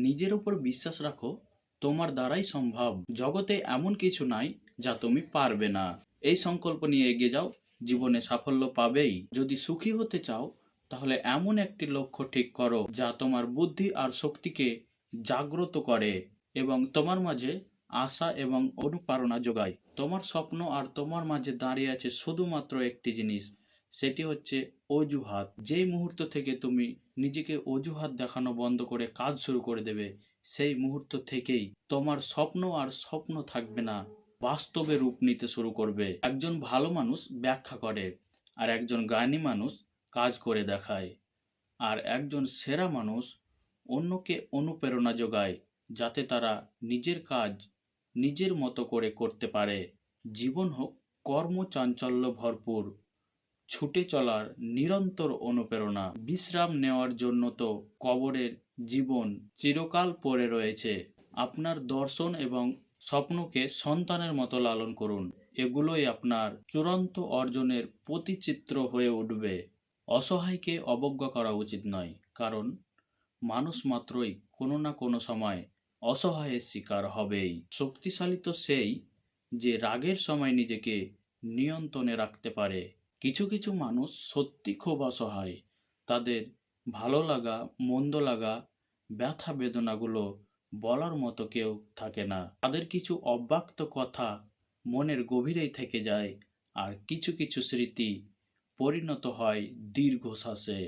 নিজের উপর বিশ্বাস রাখো, তোমার দ্বারাই সম্ভব। জগতে এমন কিছু নাই যা তুমি পারবে না। এই সংকল্প নিয়ে এগিয়ে যাও, জীবনে সাফল্য পাবেই। যদি সুখী হতে চাও তাহলে এমন একটি লক্ষ্য ঠিক করো যা তোমার বুদ্ধি আর শক্তিকে জাগ্রত করে এবং তোমার মাঝে আশা এবং অনুপ্রেরণা যোগায়। তোমার স্বপ্ন আর তোমার মাঝে দাঁড়িয়ে আছে শুধুমাত্র একটি জিনিস, সেটি হচ্ছে অজুহাত। যেই মুহূর্ত থেকে তুমি নিজেকে অজুহাত দেখানো বন্ধ করে কাজ শুরু করে দেবে, সেই মুহূর্ত থেকেই তোমার স্বপ্ন আর স্বপ্ন থাকবে না, বাস্তবে রূপ নিতে শুরু করবে। একজন ভালো মানুষ ব্যাখ্যা করে, আর একজন জ্ঞানী মানুষ কাজ করে দেখায়, আর একজন সেরা মানুষ অন্যকে অনুপ্রেরণা যোগায় যাতে তারা নিজের কাজ নিজের মতো করে করতে পারে। জীবন হোক কর্মচাঞ্চল্য ভরপুর, ছুটে চলার নিরন্তর অনুপ্রেরণা। বিশ্রাম নেওয়ার জন্য তো কবরের জীবন চিরকাল পড়ে রয়েছে। আপনার দর্শন এবং স্বপ্নকে সন্তানের মতো লালন করুন, এগুলোই আপনার চূড়ান্ত অর্জনের প্রতিচিত্র হয়ে উঠবে। অসহায়কে অবজ্ঞা করা উচিত নয়, কারণ মানুষ মাত্রই কোনো না কোনো সময় অসহায়ের শিকার হবেই। শক্তিশালী তো সেই যে রাগের সময় নিজেকে নিয়ন্ত্রণে রাখতে পারে। কিছু কিছু মানুষ সত্যি খুব অসহায়, তাদের ভালো লাগা, মন্দ লাগা, ব্যথা বেদনাগুলো বলার মতো কেউ থাকে না। তাদের কিছু অব্যক্ত কথা মনের গভীরেই থেকে যায়, আর কিছু কিছু স্মৃতি পরিণত হয় দীর্ঘশ্বাসে।